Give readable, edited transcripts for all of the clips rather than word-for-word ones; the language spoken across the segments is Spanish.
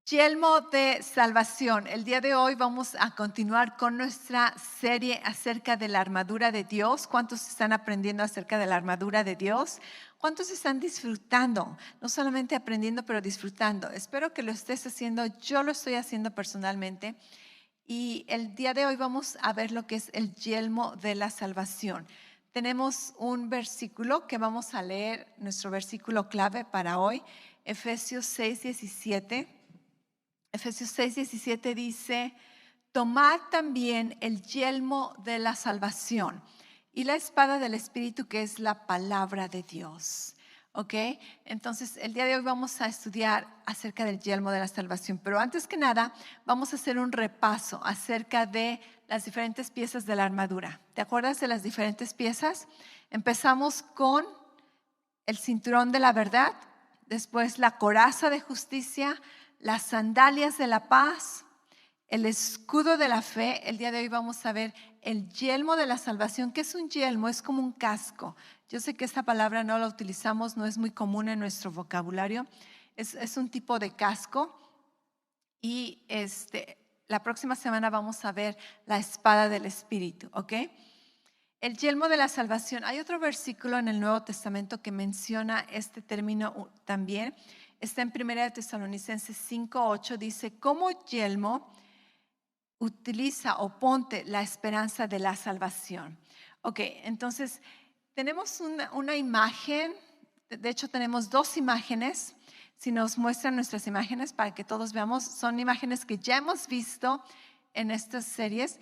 Yelmo de salvación. El día de hoy vamos a continuar con nuestra serie acerca de la armadura de Dios. ¿Cuántos están aprendiendo acerca de la armadura de Dios? ¿Cuántos están disfrutando? No solamente aprendiendo, pero disfrutando. Espero que lo estés haciendo. Yo lo estoy haciendo personalmente. Y el día de hoy vamos a ver lo que es el yelmo de la salvación. Tenemos un versículo que vamos a leer, nuestro versículo clave para hoy, Efesios 6:17. Efesios 6:17 dice: tomad también el yelmo de la salvación y la espada del Espíritu, que es la palabra de Dios. ¿Ok? Entonces, el día de hoy vamos a estudiar acerca del yelmo de la salvación. Pero antes que nada, vamos a hacer un repaso acerca de las diferentes piezas de la armadura. ¿Te acuerdas de las diferentes piezas? Empezamos con el cinturón de la verdad, después la coraza de justicia, las sandalias de la paz, el escudo de la fe. El día de hoy vamos a ver el yelmo de la salvación. ¿Qué es un yelmo? Es como un casco. Yo sé que esta palabra no la utilizamos, no es muy común en nuestro vocabulario. Es un tipo de casco. Y la próxima semana vamos a ver la espada del Espíritu, ¿ok? El yelmo de la salvación. Hay otro versículo en el Nuevo Testamento que menciona este término también. Está en 1 Tesalonicenses 5:8. Dice: como yelmo utiliza o ponte la esperanza de la salvación. Ok, entonces tenemos una imagen. De hecho, tenemos dos imágenes. Si nos muestran nuestras imágenes para que todos veamos, son imágenes que ya hemos visto en estas series.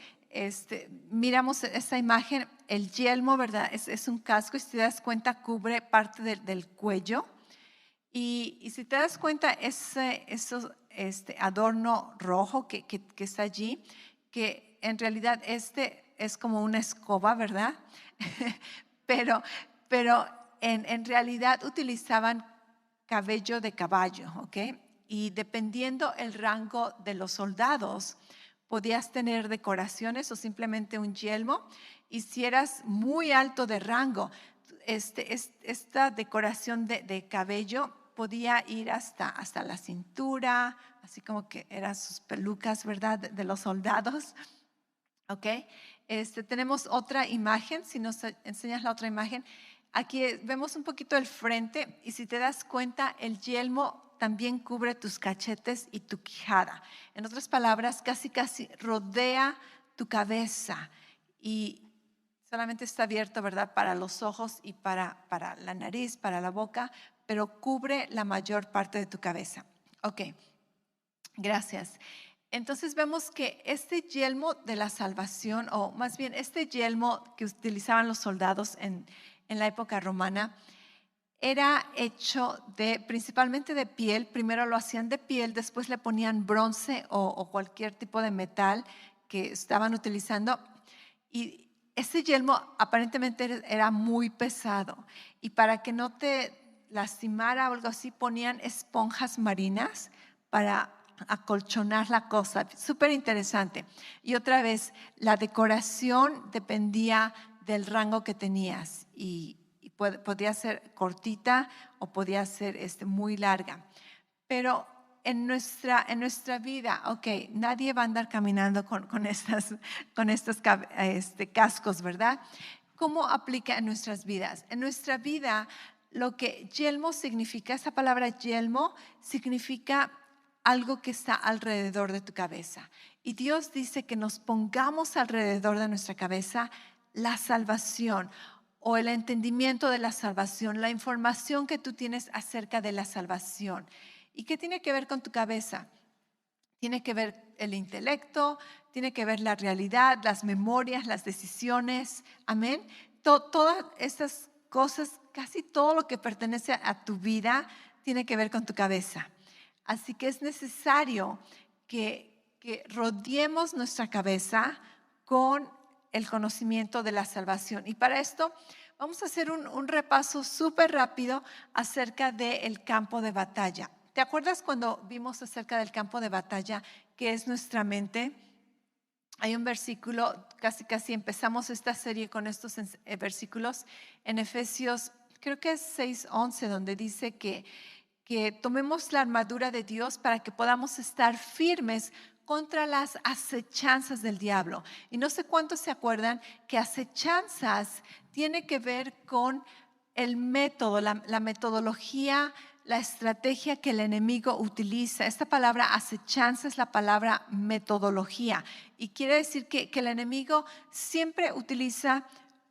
Miramos esta imagen, el yelmo, ¿verdad? Es un casco, y si te das cuenta cubre parte del cuello. Y si te das cuenta, ese adorno rojo que está allí, que en realidad es como una escoba, ¿verdad? pero pero en realidad utilizaban cabello de caballo, ¿ok? Y dependiendo el rango de los soldados, podías tener decoraciones o simplemente un yelmo. Y si eras muy alto de rango, esta decoración de cabello podía ir hasta la cintura, así como que eran sus pelucas, ¿verdad? De los soldados. ¿Ok? Tenemos otra imagen. Si nos enseñas la otra imagen, aquí vemos un poquito el frente, y si te das cuenta, el yelmo también cubre tus cachetes y tu quijada. En otras palabras, casi rodea tu cabeza, y solamente está abierto, ¿verdad? Para los ojos y para la nariz, para la boca, pero cubre la mayor parte de tu cabeza. Ok, gracias. Entonces vemos que este yelmo de la salvación, o más bien este yelmo que utilizaban los soldados en la época romana, era hecho principalmente de piel. Primero lo hacían de piel, después le ponían bronce o cualquier tipo de metal que estaban utilizando. Y ese yelmo aparentemente era muy pesado. Y para que no te lastimara o algo así, ponían esponjas marinas para acolchonar la cosa. Súper interesante. Y otra vez, la decoración dependía del rango que tenías, y podía ser cortita o podía ser muy larga. Pero en nuestra vida, ok, nadie va a andar caminando con estos cascos, ¿verdad? ¿Cómo aplica en nuestras vidas? En nuestra vida, lo que yelmo significa, esa palabra yelmo significa algo que está alrededor de tu cabeza. Y Dios dice que nos pongamos alrededor de nuestra cabeza la salvación, o el entendimiento de la salvación, la información que tú tienes acerca de la salvación. ¿Y qué tiene que ver con tu cabeza? Tiene que ver el intelecto, tiene que ver la realidad, las memorias, las decisiones. Amén. Todas estas cosas, casi todo lo que pertenece a tu vida, tiene que ver con tu cabeza. Así que es necesario que rodeemos nuestra cabeza con el conocimiento de la salvación. Y para esto vamos a hacer un repaso súper rápido acerca del campo de batalla. ¿Te acuerdas cuando vimos acerca del campo de batalla, que es nuestra mente? Hay un versículo, casi empezamos esta serie con estos versículos en Efesios, creo que es 6:11, donde dice que que tomemos la armadura de Dios para que podamos estar firmes contra las acechanzas del diablo. Y no sé cuántos se acuerdan que acechanzas tiene que ver con el método, la metodología, la estrategia que el enemigo utiliza. Esta palabra acechanza es la palabra metodología y quiere decir que el enemigo siempre utiliza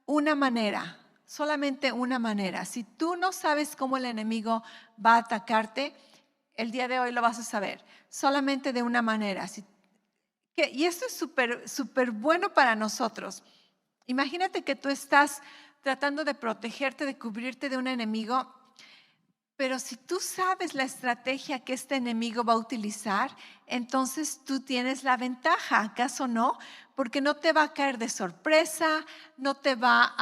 una manera, solamente una manera. Si tú no sabes cómo el enemigo va a atacarte, el día de hoy lo vas a saber, solamente de una manera. Y esto es súper bueno para nosotros. Imagínate que tú estás tratando de protegerte, de cubrirte de un enemigo, pero si tú sabes la estrategia que este enemigo va a utilizar, entonces tú tienes la ventaja, ¿acaso no? Porque no te va a caer de sorpresa, no te va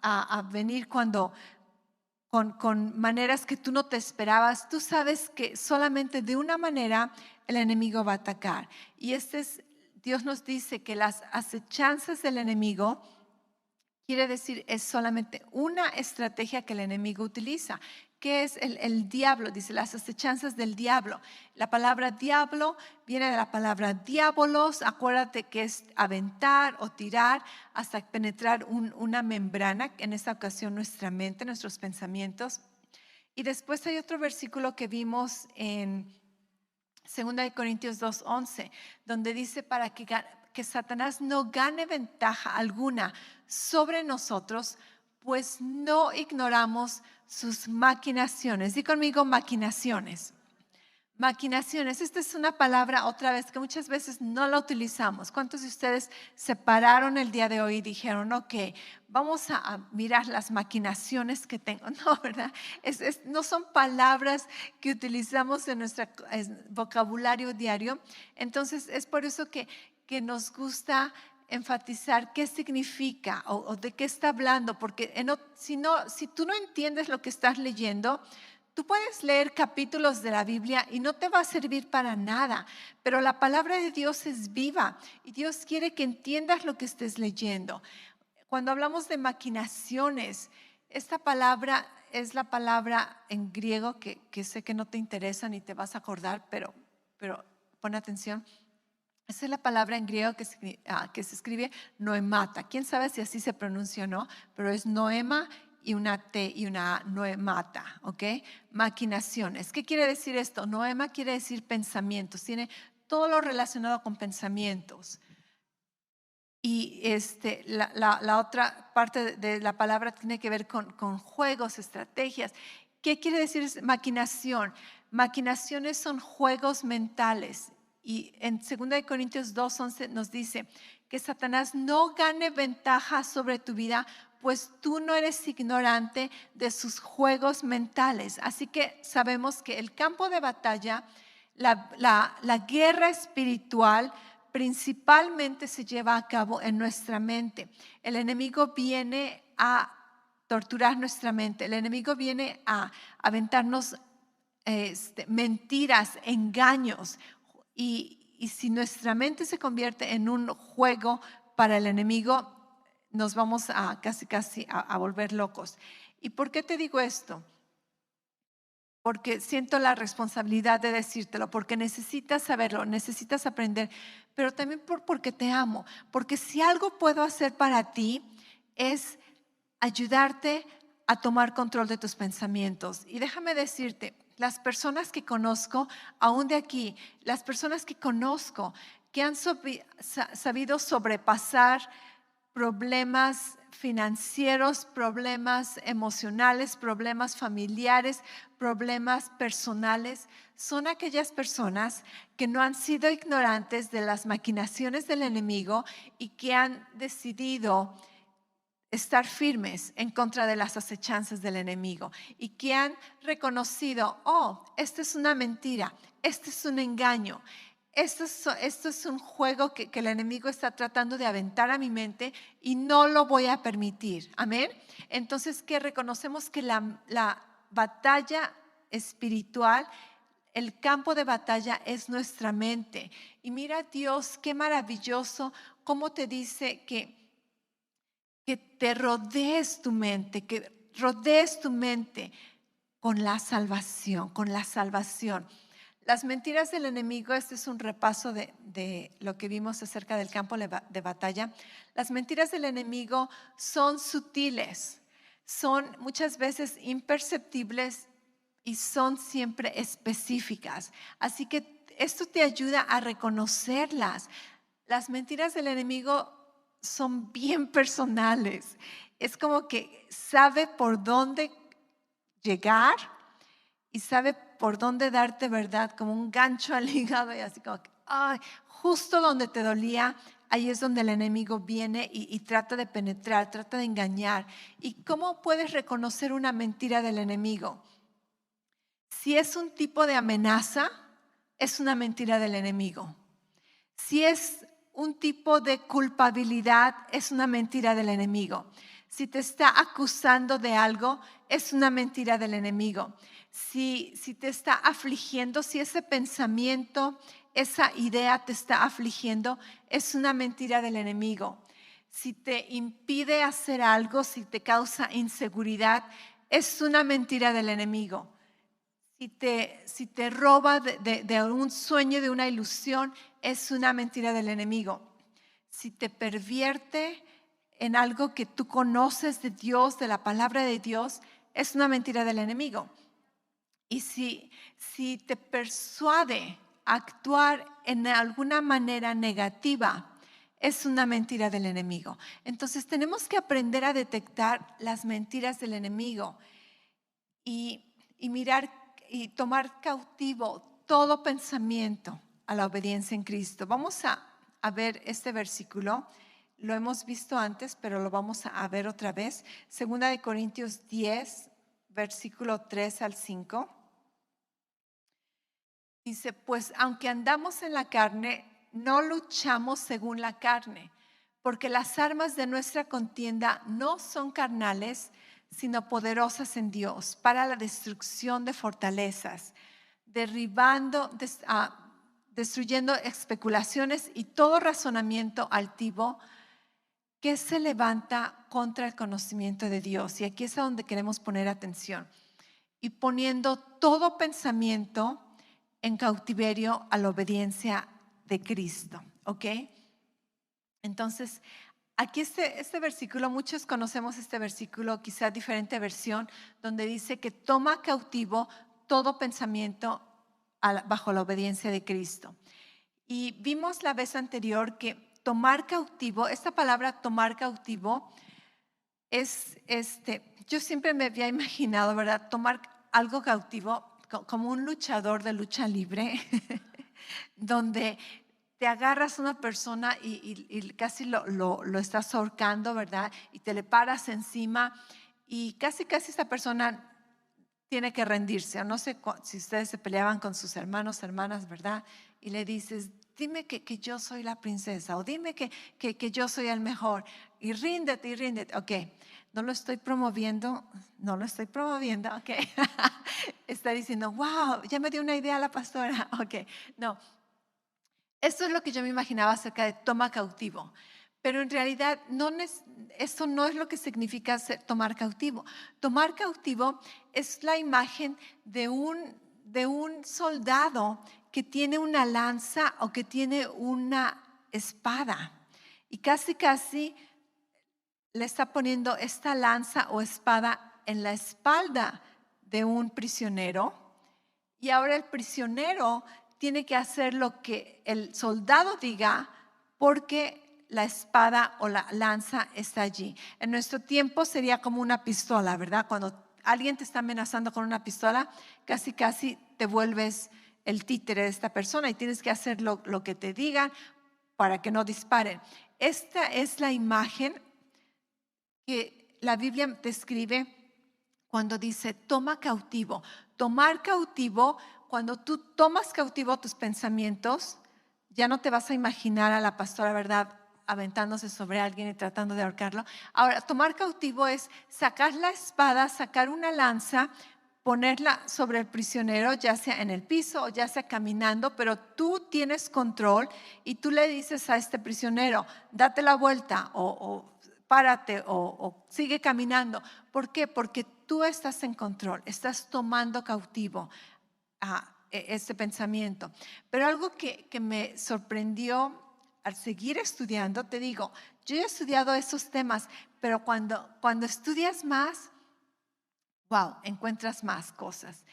a venir con maneras que tú no te esperabas. Tú sabes que solamente de una manera el enemigo va a atacar. Y Dios nos dice que las acechanzas del enemigo, quiere decir, es solamente una estrategia que el enemigo utiliza. ¿Qué es el diablo? Dice, las acechanzas del diablo. La palabra diablo viene de la palabra diabolos. Acuérdate que es aventar o tirar hasta penetrar una membrana, en esta ocasión nuestra mente, nuestros pensamientos. Y después hay otro versículo que vimos en 2 Corintios 2:11, donde dice para que Satanás no gane ventaja alguna sobre nosotros, pues no ignoramos sus maquinaciones. Di conmigo maquinaciones. Maquinaciones, esta es una palabra otra vez que muchas veces no la utilizamos. ¿Cuántos de ustedes se pararon el día de hoy y dijeron, ok, vamos a mirar las maquinaciones que tengo? No, ¿verdad? No son palabras que utilizamos en nuestro vocabulario diario. Entonces es por eso que nos gusta enfatizar qué significa o de qué está hablando, porque si tú no entiendes lo que estás leyendo, tú puedes leer capítulos de la Biblia y no te va a servir para nada, pero la palabra de Dios es viva y Dios quiere que entiendas lo que estés leyendo. Cuando hablamos de maquinaciones, esta palabra es la palabra en griego que sé que no te interesa ni te vas a acordar, pero pon atención. Esa es la palabra en griego que se escribe noemata. ¿Quién sabe si así se pronuncia o no? Pero es noema y una T y una A, noemata, ¿ok? Maquinaciones. ¿Qué quiere decir esto? Noema quiere decir pensamientos. Tiene todo lo relacionado con pensamientos. Y la otra parte de la palabra tiene que ver con juegos, estrategias. ¿Qué quiere decir maquinación? Maquinaciones son juegos mentales. Y en 2 Corintios 2:11 nos dice que Satanás no gane ventaja sobre tu vida, pues tú no eres ignorante de sus juegos mentales. Así que sabemos que el campo de batalla, la guerra espiritual, principalmente se lleva a cabo en nuestra mente. El enemigo viene a torturar nuestra mente. El enemigo viene a aventarnos mentiras, engaños. Y si nuestra mente se convierte en un juego para el enemigo, nos vamos a casi a volver locos. ¿Y por qué te digo esto? Porque siento la responsabilidad de decírtelo, porque necesitas saberlo, necesitas aprender, pero también porque te amo, porque si algo puedo hacer para ti es ayudarte a tomar control de tus pensamientos. Y déjame decirte, las personas que conozco, aún de aquí, las personas que conozco que han sabido sobrepasar problemas financieros, problemas emocionales, problemas familiares, problemas personales, son aquellas personas que no han sido ignorantes de las maquinaciones del enemigo y que han decidido estar firmes en contra de las acechanzas del enemigo y que han reconocido, oh, esta es una mentira, este es un engaño. Esto es un juego que el enemigo está tratando de aventar a mi mente y no lo voy a permitir. Amén. Entonces, que reconocemos que la batalla espiritual, el campo de batalla es nuestra mente. Y mira, Dios, qué maravilloso cómo te dice que te rodees tu mente, que rodees tu mente con la salvación, con la salvación. Las mentiras del enemigo, este es un repaso de lo que vimos acerca del campo de batalla. Las mentiras del enemigo son sutiles, son muchas veces imperceptibles y son siempre específicas. Así que esto te ayuda a reconocerlas. Las mentiras del enemigo son bien personales. Es como que sabe por dónde llegar y sabe por dónde darte, ¿verdad? Como un gancho al hígado y así como que, ay, justo donde te dolía, ahí es donde el enemigo viene y trata de penetrar, trata de engañar. ¿Y cómo puedes reconocer una mentira del enemigo? Si es un tipo de amenaza, es una mentira del enemigo. Si es un tipo de culpabilidad, es una mentira del enemigo. Si te está acusando de algo, es una mentira del enemigo. Si te está afligiendo, si ese pensamiento, esa idea te está afligiendo, es una mentira del enemigo. Si te impide hacer algo, si te causa inseguridad, es una mentira del enemigo. Si te roba de un sueño, de una ilusión, es una mentira del enemigo. Si te pervierte en algo que tú conoces de Dios, de la palabra de Dios, es una mentira del enemigo. Y si te persuade a actuar en alguna manera negativa, es una mentira del enemigo. Entonces tenemos que aprender a detectar las mentiras del enemigo y mirar y tomar cautivo todo pensamiento a la obediencia en Cristo. Vamos a ver este versículo. Lo hemos visto antes, pero lo vamos a ver otra vez. Segunda de Corintios 10, versículo 3 al 5. Dice, pues aunque andamos en la carne, no luchamos según la carne, porque las armas de nuestra contienda no son carnales, sino poderosas en Dios para la destrucción de fortalezas, destruyendo especulaciones y todo razonamiento altivo que se levanta contra el conocimiento de Dios. Y aquí es a donde queremos poner atención. Y poniendo todo pensamiento en cautiverio a la obediencia de Cristo. ¿Ok? Entonces, aquí este versículo, muchos conocemos este versículo, quizá diferente versión, donde dice que toma cautivo todo pensamiento bajo la obediencia de Cristo. Y vimos la vez anterior que tomar cautivo, esta palabra tomar cautivo es yo siempre me había imaginado, ¿verdad? Tomar algo cautivo como un luchador de lucha libre, donde te agarras a una persona y casi lo estás ahorcando, ¿verdad? Y te le paras encima y casi esta persona tiene que rendirse. No sé si ustedes se peleaban con sus hermanos, hermanas, ¿verdad? Y le dices, dime que yo soy la princesa o dime que yo soy el mejor y ríndete. Ok, no lo estoy promoviendo, ok. Está diciendo, wow, ya me dio una idea la pastora. Ok, no. Esto es lo que yo me imaginaba acerca de toma cautivo. Pero en realidad eso no es lo que significa tomar cautivo. Tomar cautivo es la imagen de un soldado que tiene una lanza o que tiene una espada. Y casi le está poniendo esta lanza o espada en la espalda de un prisionero. Y ahora el prisionero tiene que hacer lo que el soldado diga porque la espada o la lanza está allí. En nuestro tiempo sería como una pistola, ¿verdad? Cuando alguien te está amenazando con una pistola, casi te vuelves el títere de esta persona y tienes que hacer lo que te digan para que no disparen. Esta es la imagen que la Biblia describe cuando dice toma cautivo. Tomar cautivo, cuando tú tomas cautivo tus pensamientos, ya no te vas a imaginar a la pastora, ¿verdad?, aventándose sobre alguien y tratando de ahorcarlo. Ahora, tomar cautivo es sacar la espada, sacar una lanza, ponerla sobre el prisionero, ya sea en el piso o ya sea caminando, pero tú tienes control y tú le dices a este prisionero, date la vuelta o párate o sigue caminando. ¿Por qué? Porque tú estás en control, estás tomando cautivo este pensamiento. Pero algo que me sorprendió al seguir estudiando, te digo, yo he estudiado esos temas, pero cuando estudias más, wow, encuentras más cosas.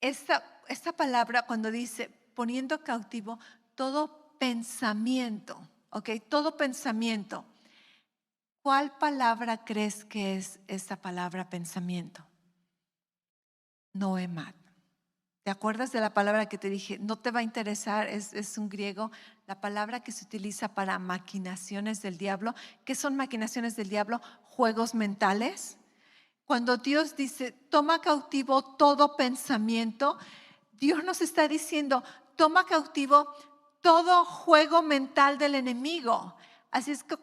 Esta palabra cuando dice poniendo cautivo todo pensamiento, ¿ok? Todo pensamiento. ¿Cuál palabra crees que es esta palabra pensamiento? Noemad. ¿Te acuerdas de la palabra que te dije? No te va a interesar, es un griego, la palabra que se utiliza para maquinaciones del diablo. ¿Qué son maquinaciones del diablo? Juegos mentales. Cuando Dios dice, toma cautivo todo pensamiento, Dios nos está diciendo, toma cautivo todo juego mental del enemigo. Así es que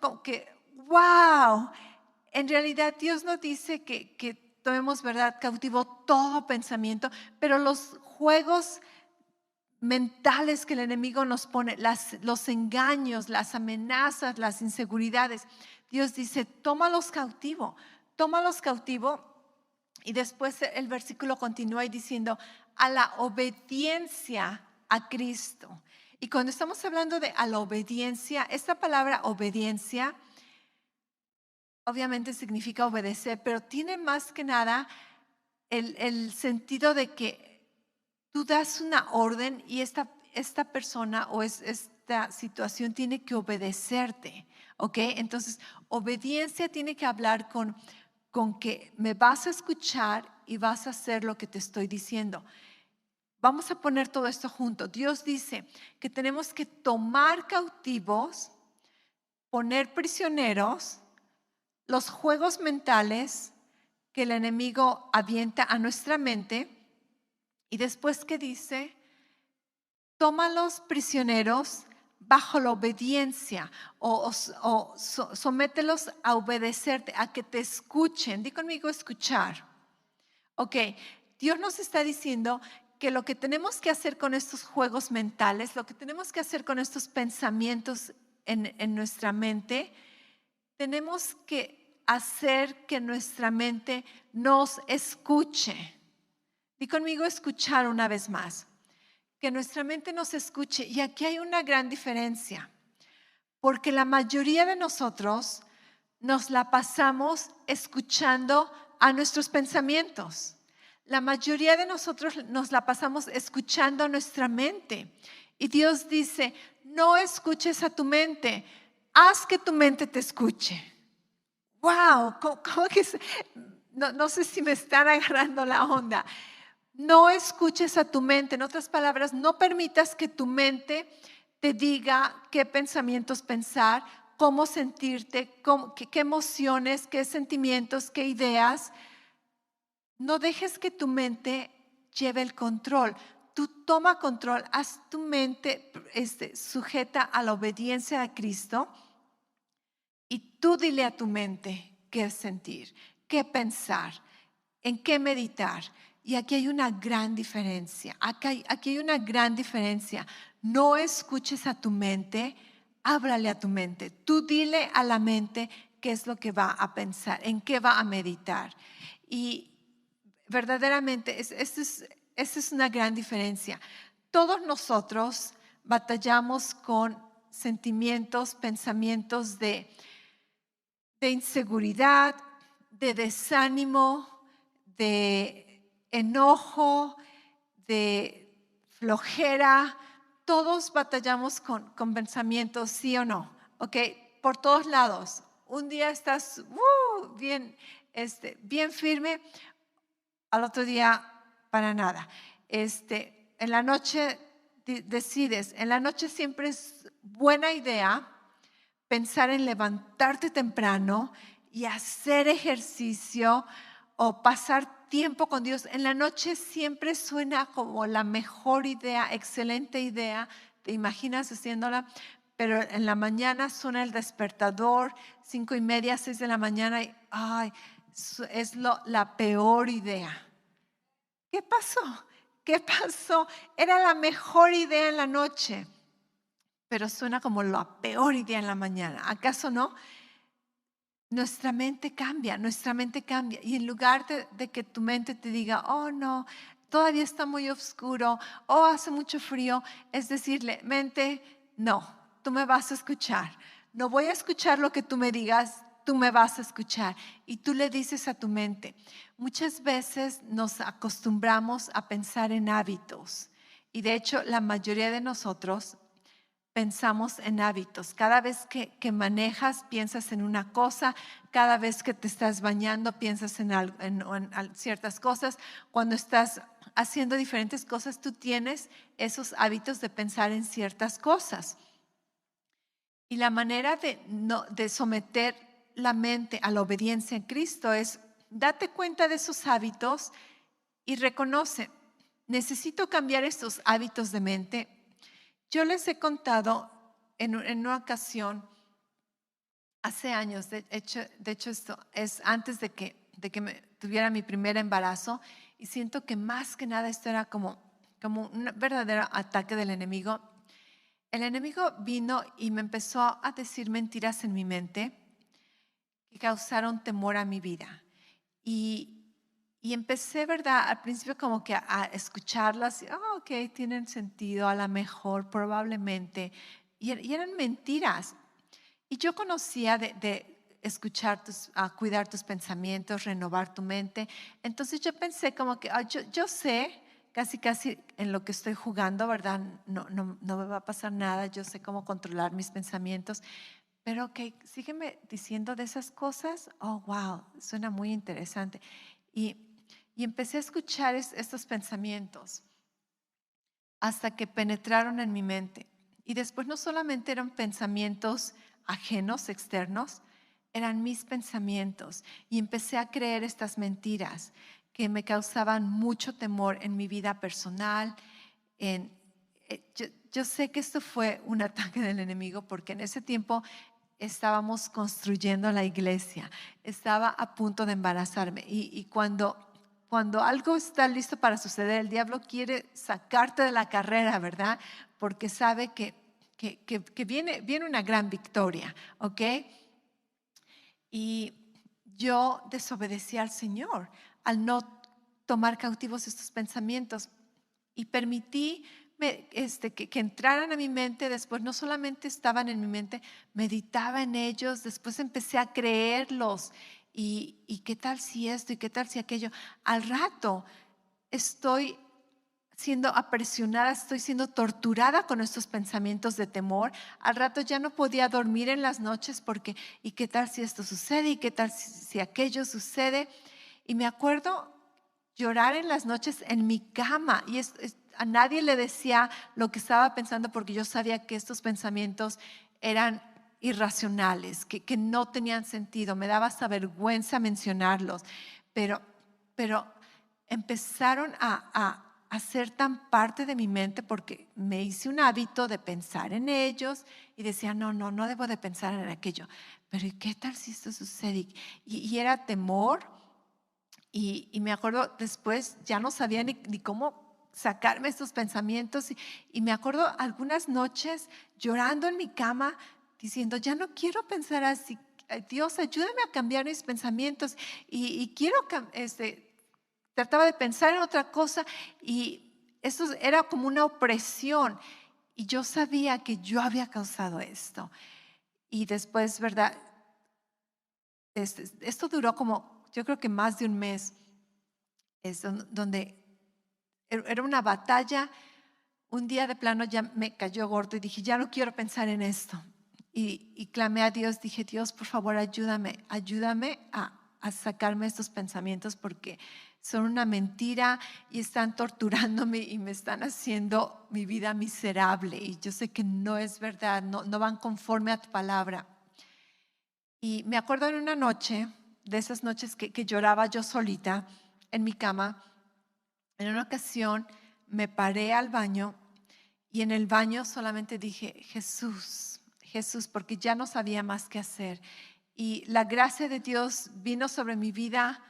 wow, en realidad Dios nos dice que tomemos, ¿verdad?, cautivo todo pensamiento, pero los juegos mentales que el enemigo nos pone, los engaños, las amenazas, las inseguridades, Dios dice, tómalos cautivo. Y después el versículo continúa diciendo, a la obediencia a Cristo. Y cuando estamos hablando de a la obediencia, esta palabra obediencia obviamente significa obedecer, pero tiene más que nada el sentido de que tú das una orden y esta persona o esta situación tiene que obedecerte, ¿ok? Entonces, obediencia tiene que hablar con que me vas a escuchar y vas a hacer lo que te estoy diciendo. Vamos a poner todo esto junto. Dios dice que tenemos que tomar cautivos, poner prisioneros los juegos mentales que el enemigo avienta a nuestra mente. Y después, ¿qué dice? Tómalos prisioneros bajo la obediencia o somételos a obedecerte, a que te escuchen. Di conmigo escuchar. Ok, Dios nos está diciendo que lo que tenemos que hacer con estos juegos mentales, lo que tenemos que hacer con estos pensamientos en nuestra mente, tenemos que hacer que nuestra mente nos escuche. Di conmigo escuchar una vez más. Que nuestra mente nos escuche. Y aquí hay una gran diferencia. Porque la mayoría de nosotros nos la pasamos escuchando a nuestros pensamientos. La mayoría de nosotros nos la pasamos escuchando a nuestra mente. Y Dios dice, no escuches a tu mente, haz que tu mente te escuche. Wow, ¿cómo que no sé si me están agarrando la onda. No escuches a tu mente, en otras palabras, no permitas que tu mente te diga qué pensamientos pensar, cómo sentirte, qué emociones, qué sentimientos, qué ideas. No dejes que tu mente lleve el control. Tú toma control, haz tu mente sujeta a la obediencia a Cristo y tú dile a tu mente qué sentir, qué pensar, en qué meditar. Y aquí hay una gran diferencia. Aquí hay una gran diferencia. No escuches a tu mente, háblale a tu mente. Tú dile a la mente qué es lo que va a pensar, en qué va a meditar. Y verdaderamente, esa es una gran diferencia. Todos nosotros batallamos con sentimientos, pensamientos de inseguridad, de desánimo, de enojo, de flojera. Todos batallamos con pensamientos, ¿sí o no? ¿Ok? Por todos lados. Un día estás bien, bien firme, al otro día para nada. En la noche decides, en la noche siempre es buena idea pensar en levantarte temprano y hacer ejercicio o pasar tiempo con Dios. En la noche siempre suena como la mejor idea, excelente idea. Te imaginas haciéndola, pero en la mañana suena el despertador, 5:30, 6 de la mañana y es la peor idea. ¿Qué pasó? ¿Qué pasó? Era la mejor idea en la noche, pero suena como la peor idea en la mañana. ¿Acaso no? nuestra mente cambia, nuestra mente cambia. Y en lugar de que tu mente te diga, oh no, todavía está muy oscuro, oh hace mucho frío, es decirle, mente, no, tú me vas a escuchar. No voy a escuchar lo que tú me digas, tú me vas a escuchar. Y tú le dices a tu mente, muchas veces nos acostumbramos a pensar en hábitos. Y de hecho, la mayoría de nosotros pensamos en hábitos. Cada vez que manejas, piensas en una cosa. Cada vez que te estás bañando, piensas en ciertas cosas. Cuando estás haciendo diferentes cosas, tú tienes esos hábitos de pensar en ciertas cosas. Y la manera de someter la mente a la obediencia en Cristo es date cuenta de esos hábitos y reconoce, necesito cambiar estos hábitos de mente. Yo les he contado en una ocasión, hace años, de hecho esto es antes de que tuviera mi primer embarazo, y siento que más que nada esto era como un verdadero ataque del enemigo. El enemigo vino y me empezó a decir mentiras en mi mente que causaron temor a mi vida. Y empecé, ¿verdad? Al principio como que a escucharlas, y, oh, ok, tienen sentido, a lo mejor, probablemente. Y eran mentiras. Y yo conocía de escuchar a cuidar tus pensamientos, renovar tu mente. Entonces yo pensé como que yo sé casi en lo que estoy jugando, ¿verdad? No me va a pasar nada, yo sé cómo controlar mis pensamientos. Pero ok, sígueme diciendo de esas cosas. Oh, wow, suena muy interesante. Y, y empecé a escuchar estos pensamientos hasta que penetraron en mi mente. Y después no solamente eran pensamientos ajenos, externos, eran mis pensamientos. Y empecé a creer estas mentiras que me causaban mucho temor en mi vida personal. Yo sé que esto fue un ataque del enemigo porque en ese tiempo estábamos construyendo la iglesia, estaba a punto de embarazarme y cuando algo está listo para suceder, el diablo quiere sacarte de la carrera, ¿verdad? Porque sabe que viene una gran victoria, ¿ok? Y yo desobedecí al Señor al no tomar cautivos estos pensamientos y permití que entraran a mi mente. Después no solamente estaban en mi mente, meditaba en ellos, después empecé a creerlos. Y qué tal si esto y qué tal si aquello. Al rato estoy siendo apresionada, estoy siendo torturada con estos pensamientos de temor. Al rato ya no podía dormir en las noches porque, ¿y qué tal si esto sucede? ¿Y qué tal si aquello sucede? Y me acuerdo llorar en las noches en mi cama y a nadie le decía lo que estaba pensando porque yo sabía que estos pensamientos eran irracionales, que no tenían sentido. Me daba hasta vergüenza mencionarlos, pero empezaron a ser tan parte de mi mente porque me hice un hábito de pensar en ellos y decía, no debo de pensar en aquello. Pero ¿y qué tal si esto sucede? Y era temor. Y me acuerdo después, ya no sabía ni cómo sacarme estos pensamientos. Y me acuerdo algunas noches llorando en mi cama, diciendo, ya no quiero pensar así. Ay, Dios, ayúdame a cambiar mis pensamientos. Y quiero, trataba de pensar en otra cosa. Y eso era como una opresión. Y yo sabía que yo había causado esto. Y después, ¿verdad? Esto duró como, yo creo que más de un mes, donde era una batalla. Un día de plano ya me cayó gordo y dije, ya no quiero pensar en esto. Y clamé a Dios, dije, Dios, por favor, ayúdame a sacarme estos pensamientos porque son una mentira y están torturándome y me están haciendo mi vida miserable. Y yo sé que no es verdad, no van conforme a tu palabra. Y me acuerdo en una noche, de esas noches que lloraba yo solita en mi cama. En una ocasión me paré al baño y en el baño solamente dije, Jesús, Jesús, porque ya no sabía más qué hacer. Y la gracia de Dios vino sobre mi vida.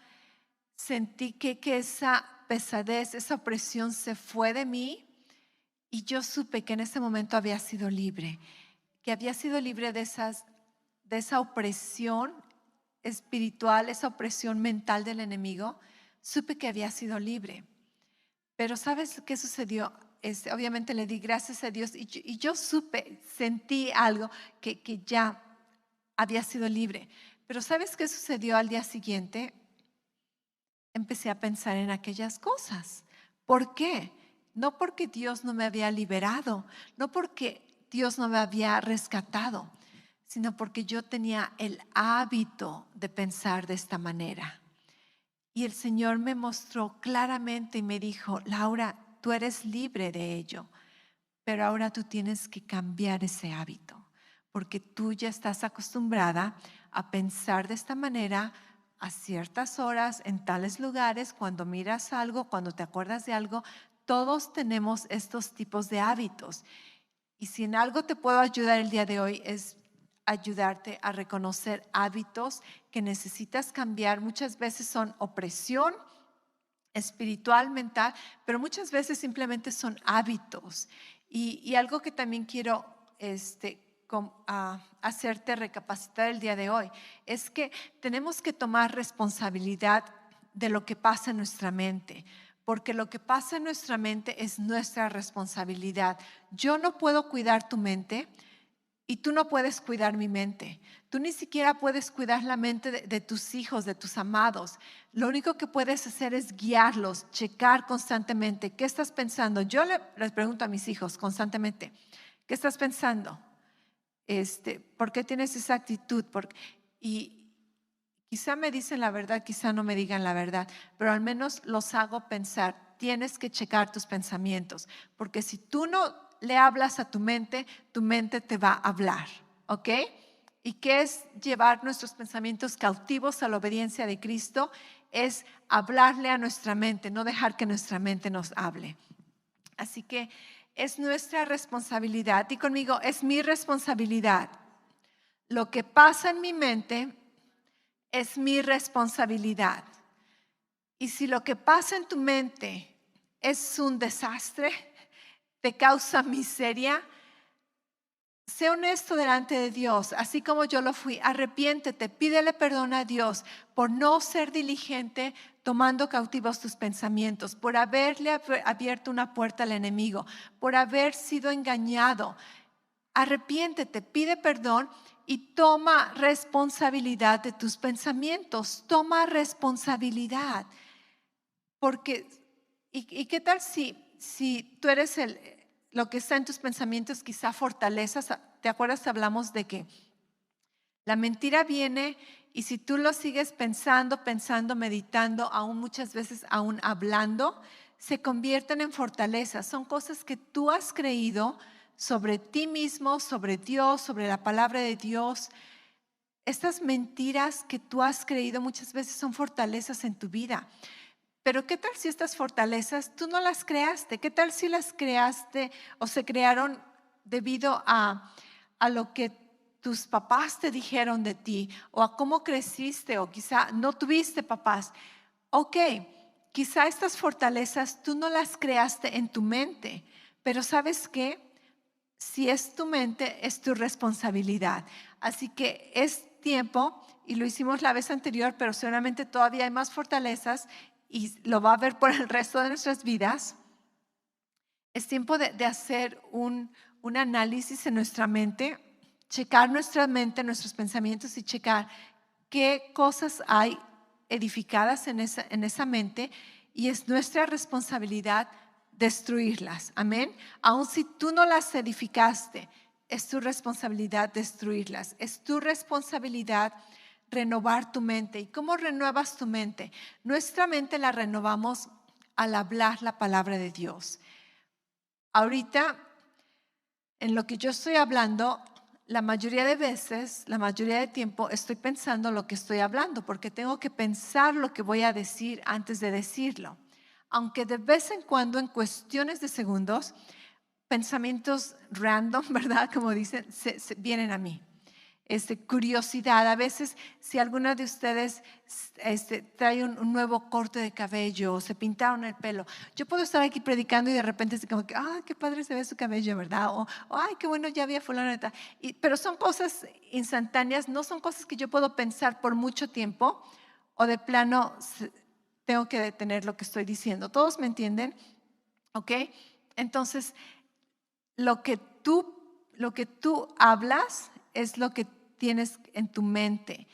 Sentí que esa pesadez, esa opresión se fue de mí y yo supe que en ese momento había sido libre, que había sido libre de esa opresión espiritual, esa opresión mental del enemigo, supe que había sido libre. Pero ¿sabes qué sucedió? Obviamente le di gracias a Dios y yo supe, sentí algo que ya había sido libre. Pero ¿sabes qué sucedió al día siguiente? Empecé a pensar en aquellas cosas. ¿Por qué? No porque Dios no me había liberado, no porque Dios no me había rescatado, sino porque yo tenía el hábito de pensar de esta manera. Y el Señor me mostró claramente y me dijo: Laura, tú eres libre de ello, pero ahora tú tienes que cambiar ese hábito, porque tú ya estás acostumbrada a pensar de esta manera a ciertas horas, en tales lugares, cuando miras algo, cuando te acuerdas de algo. Todos tenemos estos tipos de hábitos. Y si en algo te puedo ayudar el día de hoy es ayudarte a reconocer hábitos que necesitas cambiar. Muchas veces son opresión espiritual, mental, pero muchas veces simplemente son hábitos. Y algo que también quiero hacerte recapacitar el día de hoy es que tenemos que tomar responsabilidad de lo que pasa en nuestra mente, porque lo que pasa en nuestra mente es nuestra responsabilidad. Yo no puedo cuidar tu mente y tú no puedes cuidar mi mente. Tú ni siquiera puedes cuidar la mente de tus hijos, de tus amados. Lo único que puedes hacer es guiarlos, checar constantemente. ¿Qué estás pensando? Yo les pregunto a mis hijos constantemente: ¿qué estás pensando? ¿Por qué tienes esa actitud? Y quizá me dicen la verdad, quizá no me digan la verdad, pero al menos los hago pensar. Tienes que checar tus pensamientos, porque si tú no le hablas a tu mente te va a hablar, ¿ok? ¿Y qué es llevar nuestros pensamientos cautivos a la obediencia de Cristo? Es hablarle a nuestra mente, no dejar que nuestra mente nos hable. Así que es nuestra responsabilidad. Di conmigo: es mi responsabilidad. Lo que pasa en mi mente es mi responsabilidad. Y si lo que pasa en tu mente es un desastre, te causa miseria, sé honesto delante de Dios, así como yo lo fui. Arrepiéntete, pídele perdón a Dios por no ser diligente tomando cautivos tus pensamientos, por haberle abierto una puerta al enemigo, por haber sido engañado. Arrepiéntete, pide perdón y toma responsabilidad de tus pensamientos. Toma responsabilidad. Porque, ¿y qué tal si tú eres lo que está en tus pensamientos, quizá fortalezas? ¿Te acuerdas? Hablamos de que la mentira viene y si tú lo sigues pensando, meditando, aún muchas veces aún hablando, se convierten en fortalezas. Son cosas que tú has creído sobre ti mismo, sobre Dios, sobre la palabra de Dios. Estas mentiras que tú has creído muchas veces son fortalezas en tu vida. Pero ¿qué tal si estas fortalezas tú no las creaste? ¿Qué tal si las creaste o se crearon debido a lo que tus papás te dijeron de ti o a cómo creciste o quizá no tuviste papás? Ok, quizá estas fortalezas tú no las creaste en tu mente, pero ¿sabes qué? Si es tu mente, es tu responsabilidad. Así que es tiempo, y lo hicimos la vez anterior, pero seguramente todavía hay más fortalezas y lo va a ver por el resto de nuestras vidas. Es tiempo de hacer un análisis en nuestra mente, checar nuestra mente, nuestros pensamientos y checar qué cosas hay edificadas en esa mente, y es nuestra responsabilidad destruirlas. Amén. Aun si tú no las edificaste, es tu responsabilidad destruirlas. Es tu responsabilidad renovar tu mente. ¿Y cómo renuevas tu mente? Nuestra mente la renovamos al hablar la palabra de Dios. Ahorita, en lo que yo estoy hablando, la mayoría de veces, la mayoría de tiempo, estoy pensando lo que estoy hablando, porque tengo que pensar lo que voy a decir antes de decirlo. Aunque de vez en cuando, en cuestiones de segundos, pensamientos random, ¿verdad? Como dicen, vienen a mí. curiosidad. A veces, si alguno de ustedes trae un nuevo corte de cabello o se pintaron el pelo, yo puedo estar aquí predicando y de repente es como que, qué padre se ve su cabello, ¿verdad? O ay, qué bueno, ya había fulano y tal. Pero son cosas instantáneas, no son cosas que yo puedo pensar por mucho tiempo o de plano tengo que detener lo que estoy diciendo. ¿Todos me entienden? ¿Ok? Entonces, lo que tú hablas es lo que tienes en tu mente.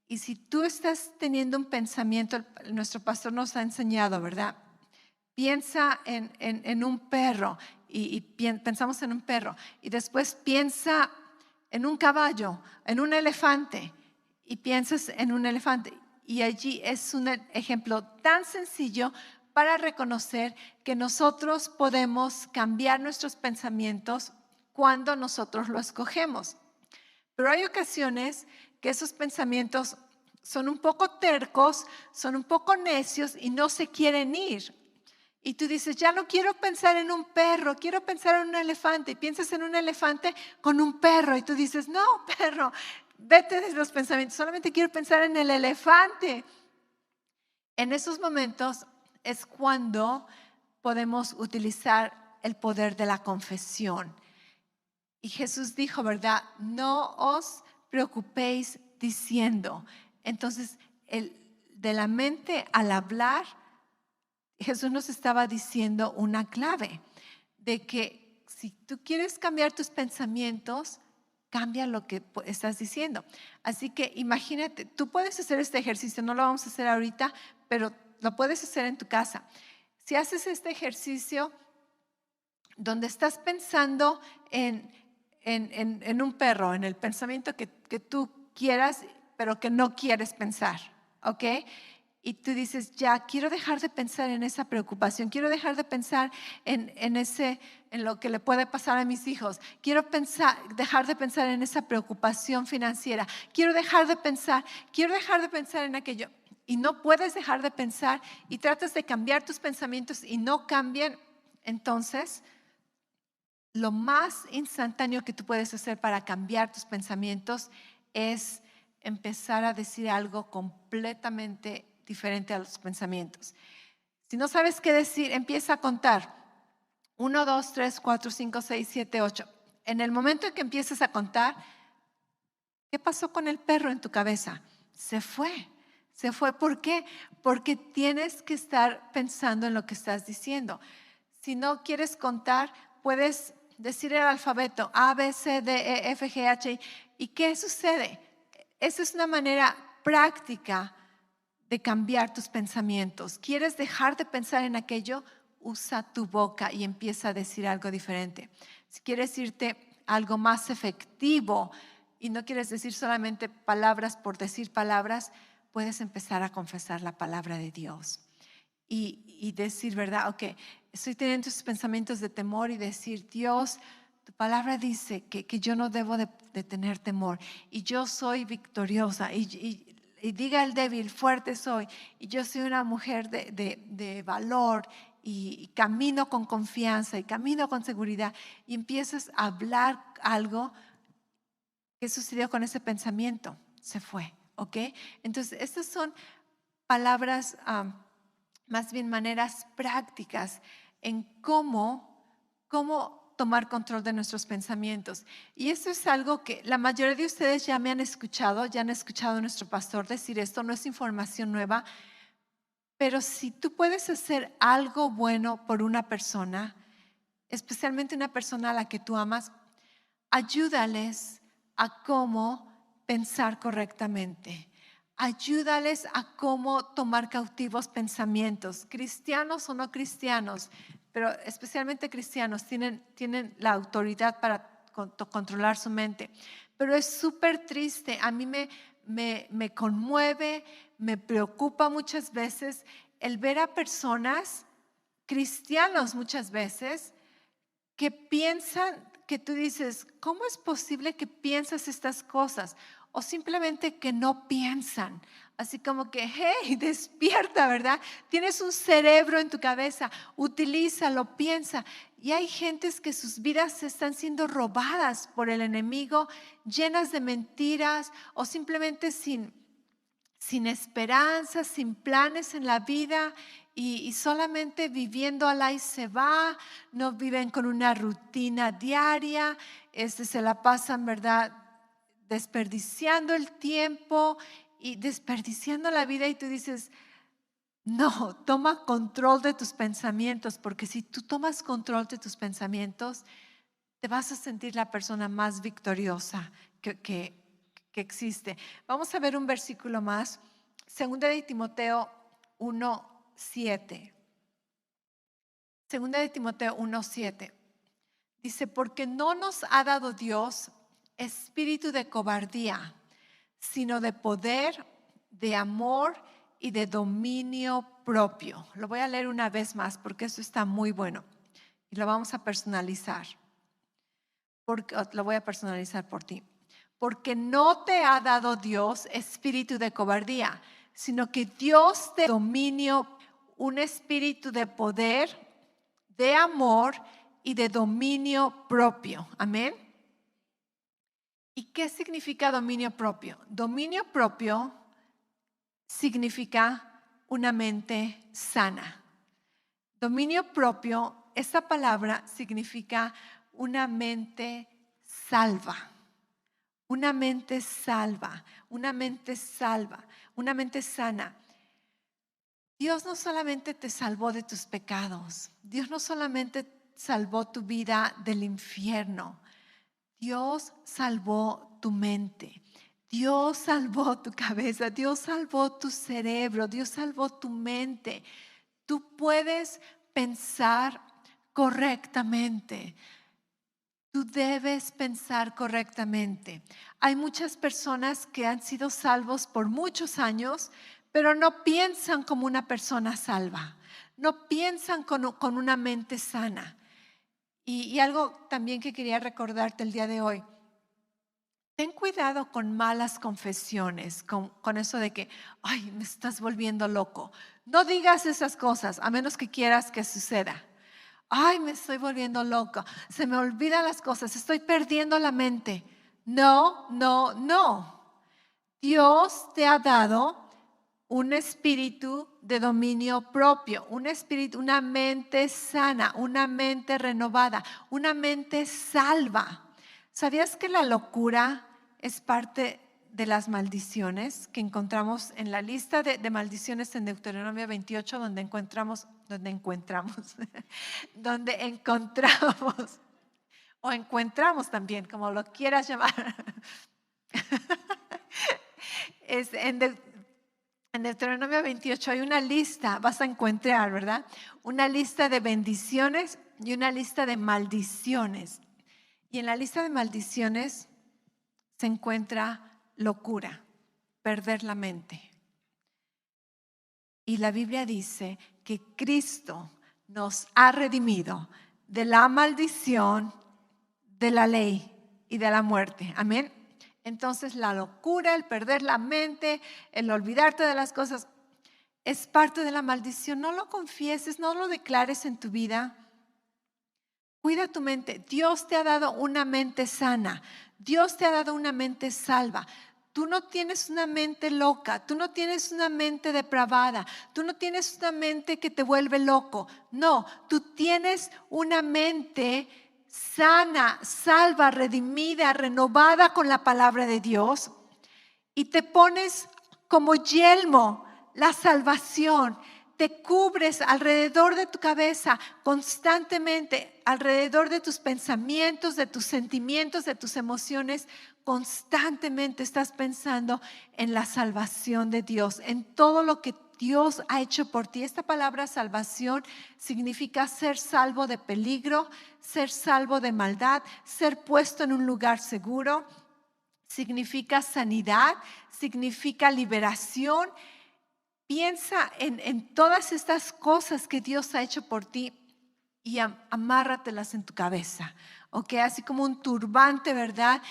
Y si tú estás teniendo un pensamiento, nuestro pastor nos ha enseñado, ¿verdad? Piensa en un perro y pensamos en un perro. Y después piensa en un caballo, en un elefante y piensas en un elefante. Y allí es un ejemplo tan sencillo para reconocer que nosotros podemos cambiar nuestros pensamientos cuando nosotros lo escogemos. Pero hay ocasiones que esos pensamientos son un poco tercos, son un poco necios y no se quieren ir. Y tú dices, ya no quiero pensar en un perro, quiero pensar en un elefante. Y piensas en un elefante con un perro. Y tú dices, no, perro, vete de los pensamientos, solamente quiero pensar en el elefante. En esos momentos es cuando podemos utilizar el poder de la confesión. Y Jesús dijo, ¿verdad? No os preocupéis diciendo. Entonces, de la mente al hablar, Jesús nos estaba diciendo una clave de que si tú quieres cambiar tus pensamientos, cambia lo que estás diciendo. Así que imagínate, tú puedes hacer este ejercicio, no lo vamos a hacer ahorita, pero lo puedes hacer en tu casa. Si haces este ejercicio donde estás pensando en un perro, en el pensamiento que tú quieras, pero que no quieres pensar, ¿ok? Y tú dices, ya, quiero dejar de pensar en esa preocupación, quiero dejar de pensar en lo que le puede pasar a mis hijos, quiero dejar de pensar en esa preocupación financiera, quiero dejar de pensar en aquello. Y no puedes dejar de pensar y tratas de cambiar tus pensamientos y no cambian. Entonces, lo más instantáneo que tú puedes hacer para cambiar tus pensamientos es empezar a decir algo completamente diferente a los pensamientos. Si no sabes qué decir, empieza a contar. 1, 2, 3, 4, 5, 6, 7, 8. En el momento en que empieces a contar, ¿qué pasó con el perro en tu cabeza? Se fue. Se fue. ¿Por qué? Porque tienes que estar pensando en lo que estás diciendo. Si no quieres contar, puedes decir el alfabeto A, B, C, D, E, F, G, H, I. ¿Y qué sucede? Esa es una manera práctica de cambiar tus pensamientos. ¿Quieres dejar de pensar en aquello? Usa tu boca y empieza a decir algo diferente. Si quieres irte a algo más efectivo y no quieres decir solamente palabras por decir palabras, puedes empezar a confesar la palabra de Dios. Y decir, ¿verdad? Ok, estoy teniendo estos pensamientos de temor y decir, Dios, tu palabra dice que yo no debo de tener temor y yo soy victoriosa y diga el débil, fuerte soy y yo soy una mujer de valor y camino con confianza y camino con seguridad y empiezas a hablar algo. ¿Qué sucedió con ese pensamiento? Se fue, ¿ok? Entonces, estas son palabras más bien maneras prácticas en cómo tomar control de nuestros pensamientos. Y esto es algo que la mayoría de ustedes ya me han escuchado, ya han escuchado a nuestro pastor decir esto, no es información nueva, pero si tú puedes hacer algo bueno por una persona, especialmente una persona a la que tú amas, ayúdales a cómo pensar correctamente. Ayúdales a cómo tomar cautivos pensamientos, cristianos o no cristianos, pero especialmente cristianos tienen la autoridad para controlar su mente. Pero es súper triste, a mí me conmueve, me preocupa muchas veces el ver a personas, cristianos muchas veces, que piensan que tú dices, ¿cómo es posible que piensas estas cosas? O simplemente que no piensan. Así como que, hey, despierta, ¿verdad? Tienes un cerebro en tu cabeza, utilízalo, piensa. Y hay gentes que sus vidas están siendo robadas por el enemigo, llenas de mentiras o simplemente sin esperanza, sin planes en la vida y solamente viviendo al ahí se va, no viven con una rutina diaria, se la pasan, ¿verdad? Desperdiciando el tiempo y desperdiciando la vida y tú dices, no, toma control de tus pensamientos, porque si tú tomas control de tus pensamientos, te vas a sentir la persona más victoriosa que existe. Vamos a ver un versículo más, 2 de Timoteo 1:7. 2 de Timoteo 1:7. Dice, porque no nos ha dado Dios espíritu de cobardía, sino de poder, de amor y de dominio propio. Lo voy a leer una vez más porque eso está muy bueno y lo vamos a personalizar. Lo voy a personalizar por ti. Porque no te ha dado Dios espíritu de cobardía, sino que Dios te dominio, un espíritu de poder, de amor y de dominio propio. Amén. ¿Y qué significa dominio propio? Dominio propio significa una mente sana. Dominio propio, esa palabra significa una mente salva. Una mente salva, una mente salva, una mente sana. Dios no solamente te salvó de tus pecados, Dios no solamente salvó tu vida del infierno, Dios salvó tu mente, Dios salvó tu cabeza, Dios salvó tu cerebro, Dios salvó tu mente. Tú puedes pensar correctamente. Tú debes pensar correctamente. Hay muchas personas que han sido salvos por muchos años, pero no piensan como una persona salva. No piensan con una mente sana. Y algo también que quería recordarte el día de hoy. Ten cuidado con malas confesiones, con eso de que, ay, me estás volviendo loco. No digas esas cosas, a menos que quieras que suceda. Ay, me estoy volviendo loca, se me olvidan las cosas, estoy perdiendo la mente. No, no, no. Dios te ha dado un espíritu de dominio propio, un espíritu, una mente sana, una mente renovada, una mente salva. ¿Sabías que la locura es parte de las maldiciones que encontramos en la lista de maldiciones en Deuteronomio 28, donde encontramos, o encontramos también, como lo quieras llamar, en Deuteronomio 28 hay una lista, vas a encontrar, ¿verdad? Una lista de bendiciones y una lista de maldiciones. Y en la lista de maldiciones se encuentra locura, perder la mente. Y la Biblia dice que Cristo nos ha redimido de la maldición, de la ley y de la muerte. Amén. Entonces la locura, el perder la mente, el olvidarte de las cosas, es parte de la maldición. No lo confieses, no lo declares en tu vida. Cuida tu mente. Dios te ha dado una mente sana. Dios te ha dado una mente salva. Tú no tienes una mente loca, tú no tienes una mente depravada, tú no tienes una mente que te vuelve loco. No, tú tienes una mente sana, salva, redimida, renovada con la palabra de Dios. Y te pones como yelmo la salvación. Te cubres alrededor de tu cabeza constantemente, alrededor de tus pensamientos, de tus sentimientos, de tus emociones. Constantemente estás pensando en la salvación de Dios, en todo lo que Dios ha hecho por ti. Esta palabra salvación significa ser salvo de peligro, ser salvo de maldad, ser puesto en un lugar seguro. Significa sanidad, significa liberación. Piensa en todas estas cosas que Dios ha hecho por ti y amárratelas en tu cabeza, ¿ok? Así como un turbante, ¿verdad?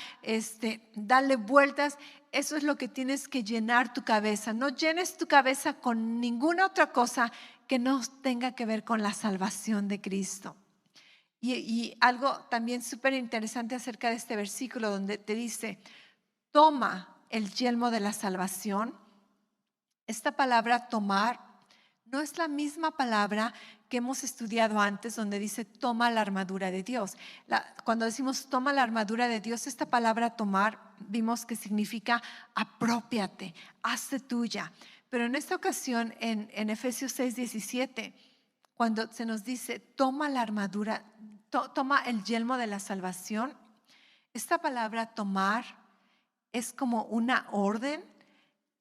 Dale vueltas. Eso es lo que tienes que llenar tu cabeza. No llenes tu cabeza con ninguna otra cosa que no tenga que ver con la salvación de Cristo. Y algo también súper interesante acerca de este versículo donde te dice, toma el yelmo de la salvación. Esta palabra tomar no es la misma palabra que hemos estudiado antes donde dice toma la armadura de Dios. Cuando decimos toma la armadura de Dios, esta palabra tomar vimos que significa aprópiate, hazte tuya. Pero en esta ocasión en Efesios 6:17, cuando se nos dice toma la armadura, toma el yelmo de la salvación, esta palabra tomar es como una orden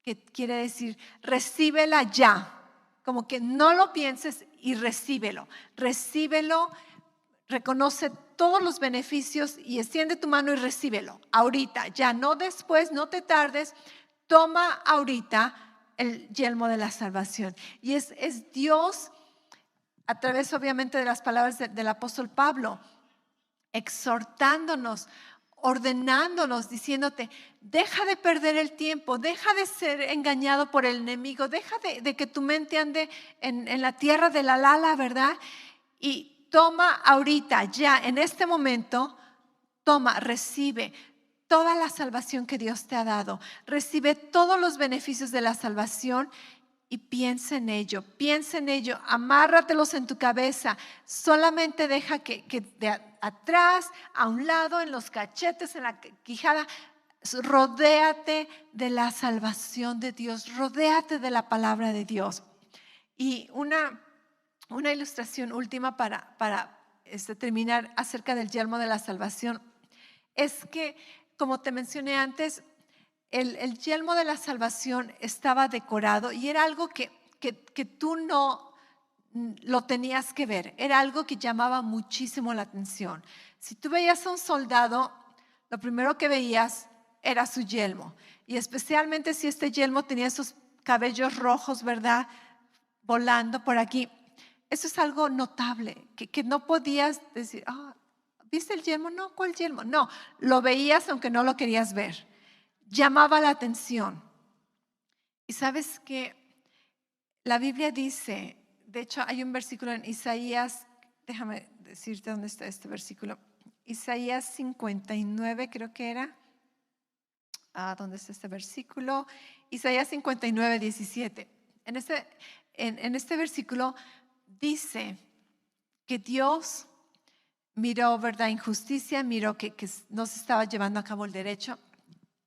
que quiere decir recíbela ya, como que no lo pienses y recíbelo, reconoce todos los beneficios y extiende tu mano y recíbelo ahorita, ya no después, no te tardes, toma ahorita el yelmo de la salvación. Y es Dios a través obviamente de las palabras del apóstol Pablo, exhortándonos, ordenándonos, diciéndote, deja de perder el tiempo, deja de ser engañado por el enemigo, deja de que tu mente ande en la tierra de la lala, ¿verdad? Y toma ahorita, ya, en este momento, toma, recibe toda la salvación que Dios te ha dado, recibe todos los beneficios de la salvación. Y piensa en ello, amárratelos en tu cabeza, solamente deja que de atrás, a un lado, en los cachetes, en la quijada, rodéate de la salvación de Dios, rodéate de la palabra de Dios. Y una ilustración última para terminar acerca del yelmo de la salvación, es que, como te mencioné antes, el yelmo de la salvación estaba decorado y era algo que tú no lo tenías que ver, era algo que llamaba muchísimo la atención. Si tú veías a un soldado, lo primero que veías era su yelmo, y especialmente si este yelmo tenía esos cabellos rojos, ¿verdad?, volando por aquí. Eso es algo notable, que no podías decir, ¿viste el yelmo? No, ¿cuál yelmo? No, lo veías aunque no lo querías ver. Llamaba la atención. Y sabes que la Biblia dice, de hecho hay un versículo en Isaías, déjame decirte dónde está este versículo, Isaías 59 creo que era. ¿Dónde está este versículo? Isaías 59, 17. En este versículo dice que Dios miró, ¿verdad?, injusticia, miró que no se estaba llevando a cabo el derecho.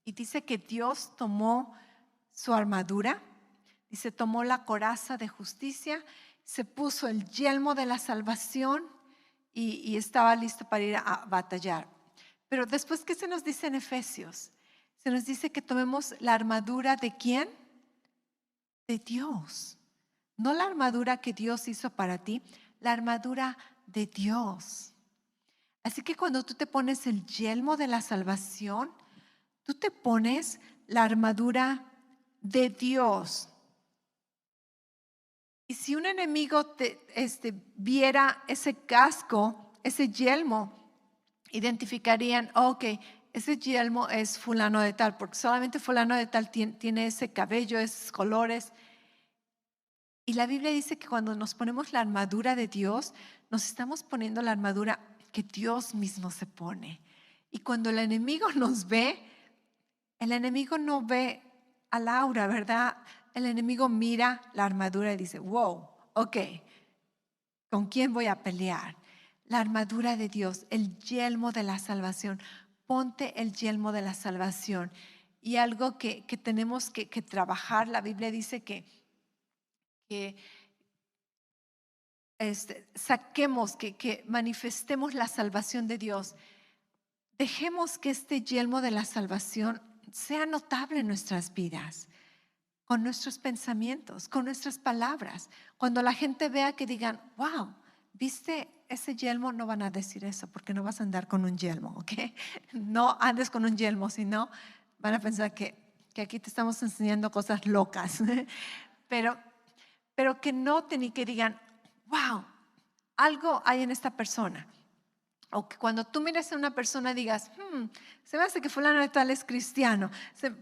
Y dice que Dios tomó su armadura, dice, tomó la coraza de justicia, se puso el yelmo de la salvación y estaba listo para ir a batallar. Pero después, ¿qué se nos dice en Efesios? Se nos dice que tomemos la armadura ¿de quién? De Dios. No la armadura que Dios hizo para ti, la armadura de Dios. Así que cuando tú te pones el yelmo de la salvación, tú te pones la armadura de Dios. Y si un enemigo viera ese casco, ese yelmo, identificarían, ok, ese yelmo es fulano de tal, porque solamente fulano de tal tiene ese cabello, esos colores. Y la Biblia dice que cuando nos ponemos la armadura de Dios, nos estamos poniendo la armadura que Dios mismo se pone. Y cuando el enemigo nos ve, el enemigo no ve a Laura, ¿verdad? El enemigo mira la armadura y dice, wow, ok, ¿con quién voy a pelear? La armadura de Dios, el yelmo de la salvación. Ponte el yelmo de la salvación. Y algo que tenemos que trabajar, la Biblia dice que saquemos, que manifestemos la salvación de Dios. Dejemos que este yelmo de la salvación sea notable en nuestras vidas, con nuestros pensamientos, con nuestras palabras. Cuando la gente vea, que digan, wow, ¿viste ese yelmo? No van a decir eso, porque no vas a andar con un yelmo, ¿ok? No andes con un yelmo, sino van a pensar que aquí te estamos enseñando cosas locas. Pero que noten y que digan, wow, algo hay en esta persona. O que cuando tú mires a una persona digas, se me hace que fulano de tal es cristiano.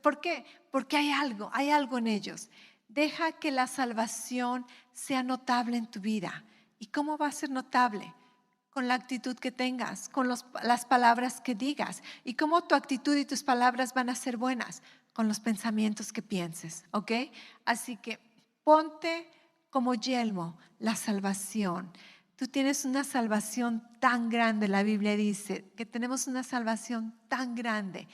¿Por qué? Porque hay algo en ellos. Deja que la salvación sea notable en tu vida. ¿Y cómo va a ser notable? Con la actitud que tengas, con las palabras que digas. ¿Y cómo tu actitud y tus palabras van a ser buenas? Con los pensamientos que pienses, ¿ok? Así que ponte como yelmo la salvación. Tú tienes una salvación tan grande, la Biblia dice que tenemos una salvación tan grande.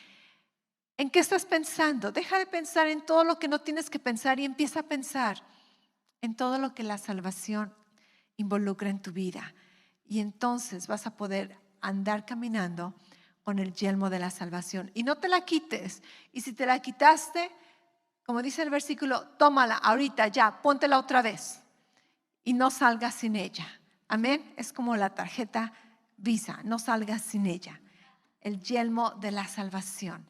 ¿En qué estás pensando? Deja de pensar en todo lo que no tienes que pensar y empieza a pensar en todo lo que la salvación involucra en tu vida. Y entonces vas a poder andar caminando con el yelmo de la salvación. Y no te la quites. Y si te la quitaste, como dice el versículo, tómala ahorita ya, póntela otra vez. Y no salgas sin ella. Amén. Es como la tarjeta Visa, no salgas sin ella. El yelmo de la salvación.